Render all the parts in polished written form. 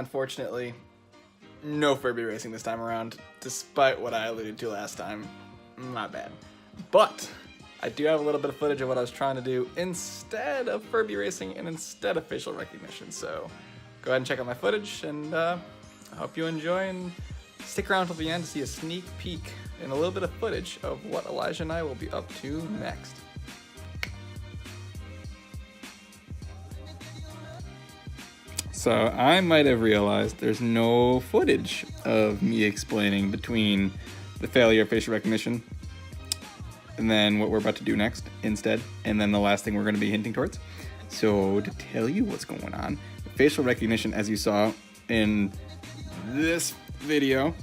unfortunately, no Furby Racing this time around, despite what I alluded to last time. Not bad. But I do have a little bit of footage of what I was trying to do instead of Furby Racing and instead of facial recognition. So go ahead and check out my footage, and I hope you enjoy, and stick around till the end to see a sneak peek and a little bit of footage of what Elijah and I will be up to next. So I might have realized there's no footage of me explaining between the failure of facial recognition and then what we're about to do next instead, and then the last thing we're going to be hinting towards. So to tell you what's going on, facial recognition, as you saw in this video,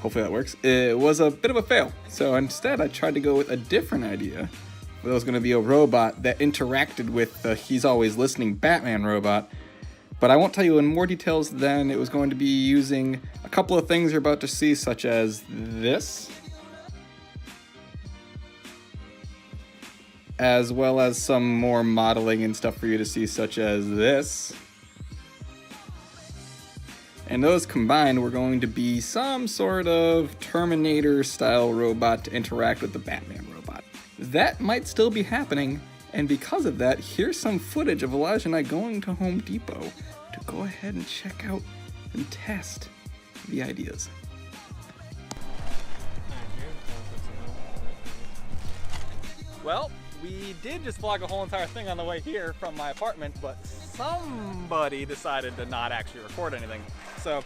hopefully that works, it was a bit of a fail. So instead I tried to go with a different idea. There was going to be a robot that interacted with the He's Always Listening Batman robot. But I won't tell you in more details than it was going to be using a couple of things you're about to see, such as this, as well as some more modeling and stuff for you to see, such as this. And those combined were going to be some sort of Terminator-style robot to interact with the Batman robot. That might still be happening. And because of that, here's some footage of Elijah and I going to Home Depot to go ahead and check out and test the ideas. Well, we did just vlog a whole entire thing on the way here from my apartment, but somebody decided to not actually record anything. So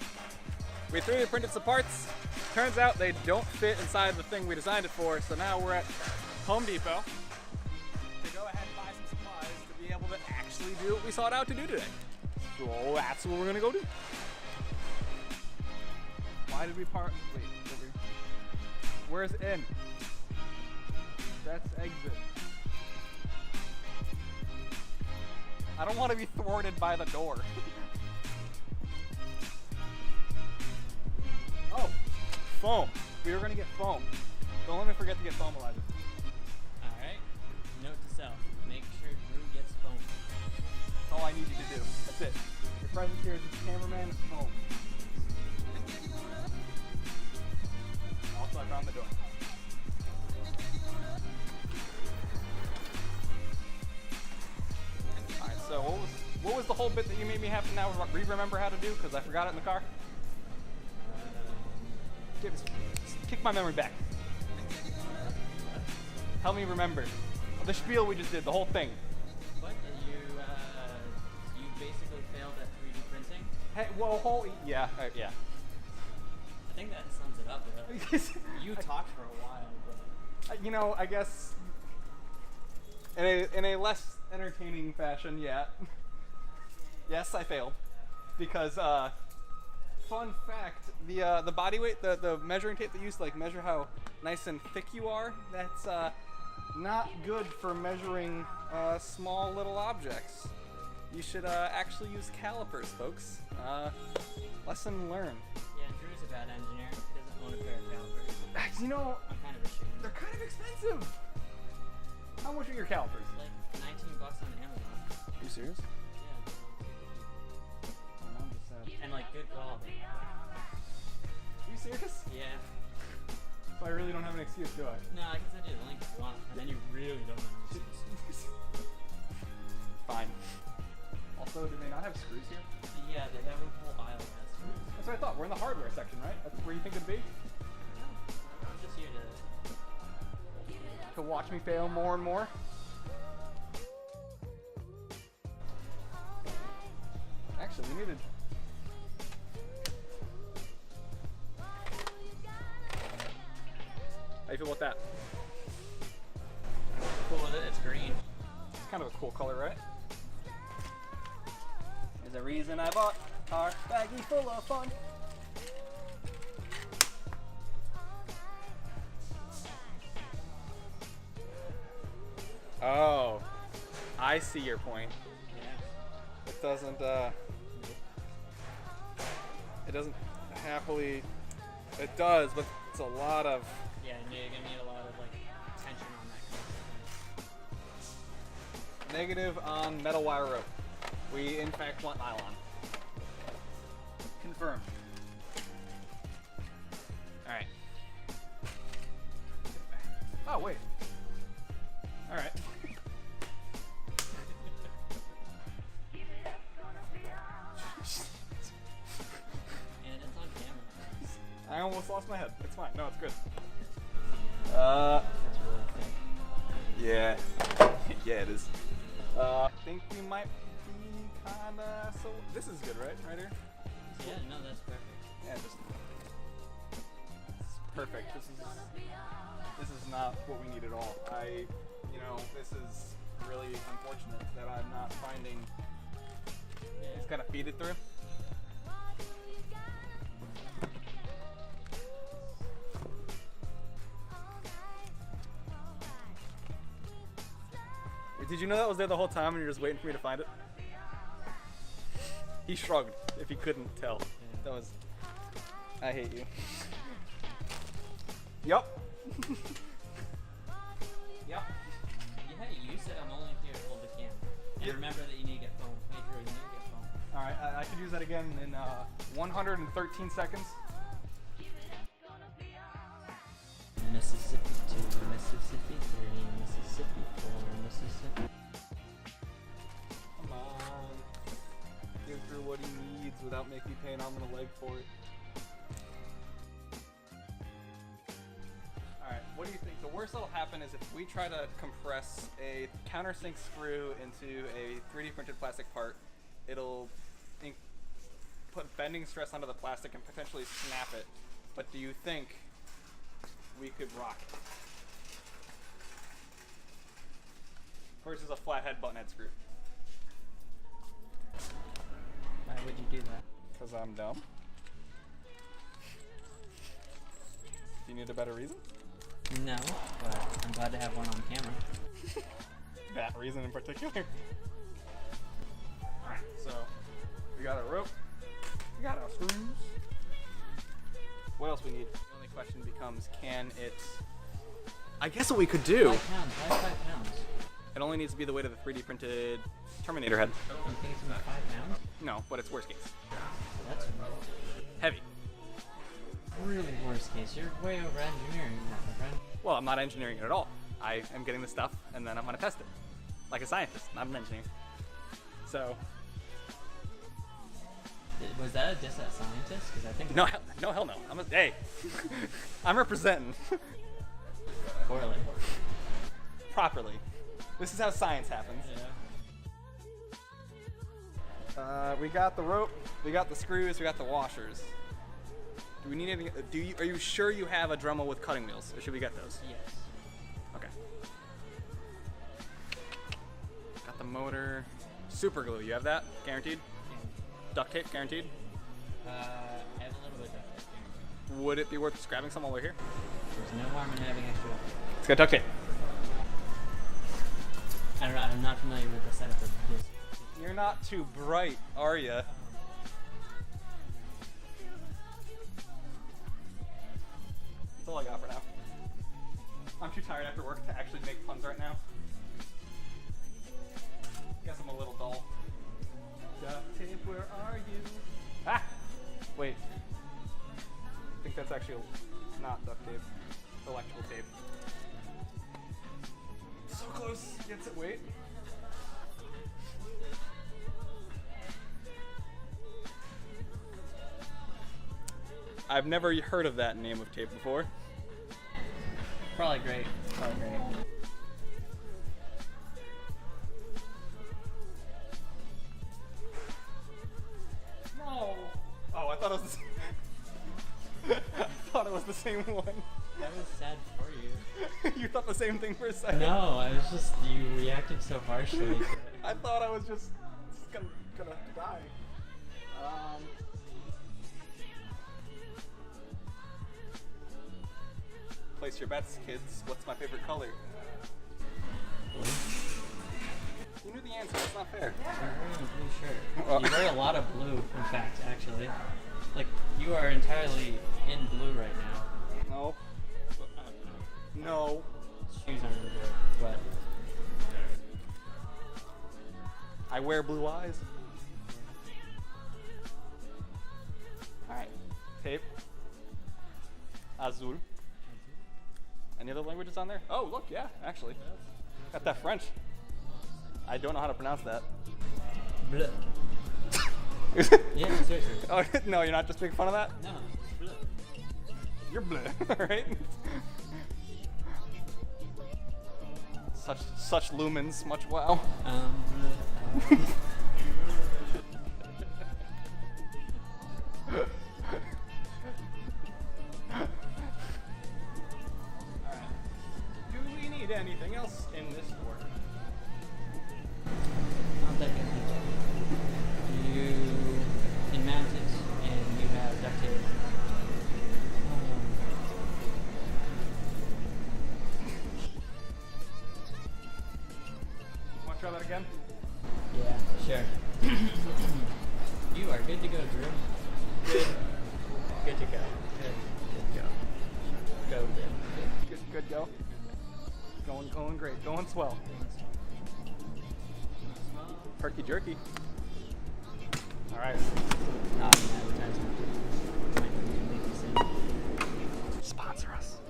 we 3D printed some parts. Turns out they don't fit inside the thing we designed it for, so now we're at Home Depot to go ahead and buy some supplies to be able to actually do what we sought out to do today. So that's what we're gonna go do. Why did we part? Wait, where's in? That's exit. I don't want to be thwarted by the door. Oh, foam. We were gonna get foam. Don't let me forget to get foam, Elijah. Note to self, make sure Drew gets foam. That's all I need you to do. That's it. Your presence here is the cameraman, foam. Also, I found the door. Alright, so what was the whole bit that you made me have to now remember how to do? Because I forgot it in the car? Kick my memory back. Help me remember. The spiel we just did, the whole thing. What? You basically failed at 3D printing? Hey, well, yeah. I think that sums it up, really. You talked for a while, but... You know, I guess in a less entertaining fashion, yeah. Yes, I failed. Because, fun fact, the body weight, the measuring tape they use to like measure how nice and thick you are, that's not good for measuring small little objects. You should actually use calipers, folks. Lesson learned. Yeah, Drew's a bad engineer. He doesn't own a pair of calipers. You know, I'm kind of ashamed. they're kind of expensive. How much are your calipers? Like $19 on Amazon. Are you serious? Yeah. I'm just sad. And like good quality. Are you serious? Yeah. So I really don't have an excuse, do I? No, I can send you the link if you want, and then you really don't have an excuse. Fine. Also, do they not have screws here? Yeah, they have a whole aisle that has screws. That's what I thought. We're in the hardware section, right? That's where you think it'd be? No, I'm just here To watch me fail more and more? Actually, we needed... How you feel about that? Cool with it, it's green. It's kind of a cool color, right? There's a reason I bought our baggie full of fun. Oh, I see your point. Yeah. It doesn't happily, it does, but it's a lot of, Yeah, and you're gonna need a lot of like tension on that kind of negative on metal wire rope. We in fact want nylon. confirmed. All right. Oh wait. All right. And it's on camera. I almost lost my head. It's fine. No, it's good. That's really thick. Yeah. Yeah, it is. I think we might be kinda. So this is good, right? Right here. Yeah, no, that's perfect. Yeah, just. It's perfect. This is not what we need at all. This is really unfortunate that I'm not finding. It's kind of feed it through. Did you know that was there the whole time and you're just waiting for me to find it? He shrugged if he couldn't tell. Yeah. That was. I hate you. Yup. Yep. Yeah, you said I'm only here to hold the camera. And Yeah. remember that you need to get foam. Hey Drew, you need to get foam. Alright, I could use that again in 113 seconds. Mississippi to Mississippi, 3 Mississippi, 4 Mississippi. Come on. Give Drew what he needs without making me pay an arm and a leg for it. Alright, what do you think? The worst that'll happen is if we try to compress a countersink screw into a 3D printed plastic part, it'll put bending stress onto the plastic and potentially snap it. But do you think we could rock it? Versus a flathead button head screw. Why would you do that? Because I'm dumb. Do you need a better reason? No, but I'm glad to have one on camera. That reason in particular. Alright, so we got our rope, we got our screws. What else we need? The only question becomes, can it... I guess what we could do... 5 pounds, why 5 pounds? It only needs to be the weight of the 3D printed Terminator head. You think it's about 5 pounds? No, but it's worst case. That's Heavy. really worst case. You're way over engineering that, my friend. Well, I'm not engineering it at all. I am getting the stuff and then I'm going to test it. Like a scientist, not an engineer. So... Was that a diss at scientists? Because I think No, hell no. Hey, I'm representing. poorly. Properly. This is how science happens. Yeah. We got the rope, we got the screws, we got the washers. Do we need anything? Are you sure you have a Dremel with cutting wheels, or should we get those? Yes. Okay. Got the motor. Super glue, you have that? Guaranteed? Duct tape, guaranteed? I have a little bit of duct tape here. Would it be worth just grabbing some while we're here? There's no harm in having extra. Let's get duct tape. I don't know. I'm not familiar with the setup of this. You're not too bright, are ya? That's all I got for now. I'm too tired after work to actually make puns right now. Guess I'm a little dull. Duct tape, where are you? Ah! Wait. I think that's actually not duct tape. It's electrical tape. So close. Gets it. Wait. I've never heard of that name of tape before. Probably great. Probably great. No. Oh, I thought it was the same. I thought it was the same one. That was sad for you. You thought the same thing for a second. No, I was just, you reacted so harshly to it. I thought I was just gonna die. Place your bets, kids. What's my favorite color? You knew the answer. That's not fair. You're wearing a blue shirt. You wear a lot of blue, in fact, actually. Like, you are entirely in blue right now. No. No. Shoes aren't in blue, but I wear blue eyes. Azul. Any other languages on there? Oh, look, yeah, actually. Got that French. I don't know how to pronounce that. Bleu. Yeah, seriously. Oh, no, you're not just making fun of that? No, bleu. You're bleu, right? Such lumens, much wow. Bleu. Do we need anything else in this store? Not that good. You can mount it, and you have duct tape. Want to try that again? Yeah, sure. You are good to go, Drew. Good to go. Good to go. Go, Drew. Good go. Going great. Going swell. Perky jerky. All right. Not an advertisement. Might make this in. Sponsor us.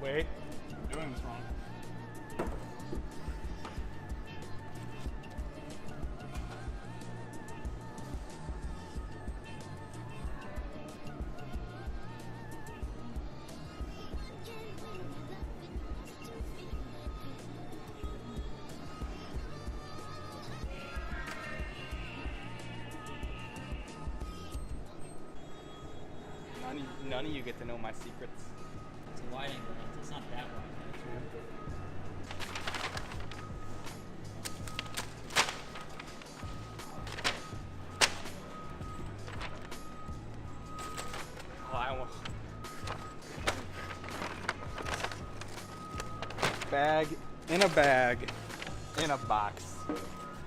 Wait, I'm doing this wrong. None of you get to know my secrets. It's a wide angle lens. It's not that wide, actually. Oh, I almost... Bag in a bag in a box.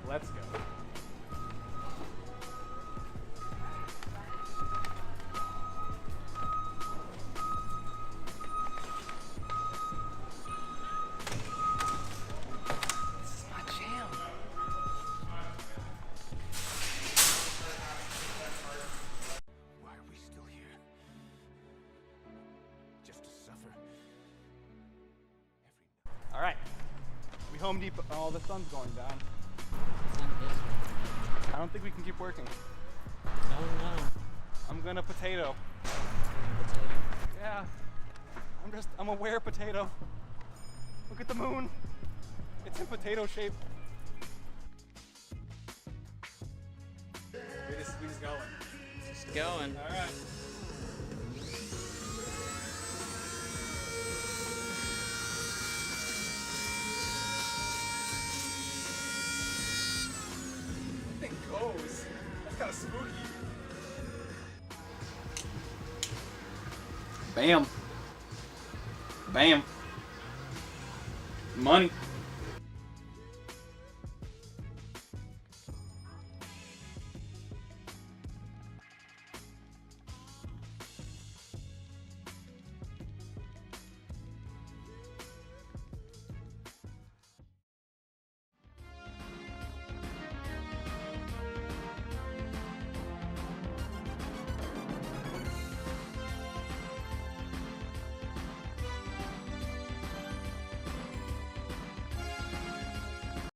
Let's go. All right, we Home Depot. Oh, the sun's going down. It's not this one. I don't think we can keep working. Oh no. I'm gonna potato. Potato. Yeah, I'm aware potato. Look at the moon. It's in potato shape. We just going. Just going. All right. Goes. That's kind of spooky. Bam. Bam. Money.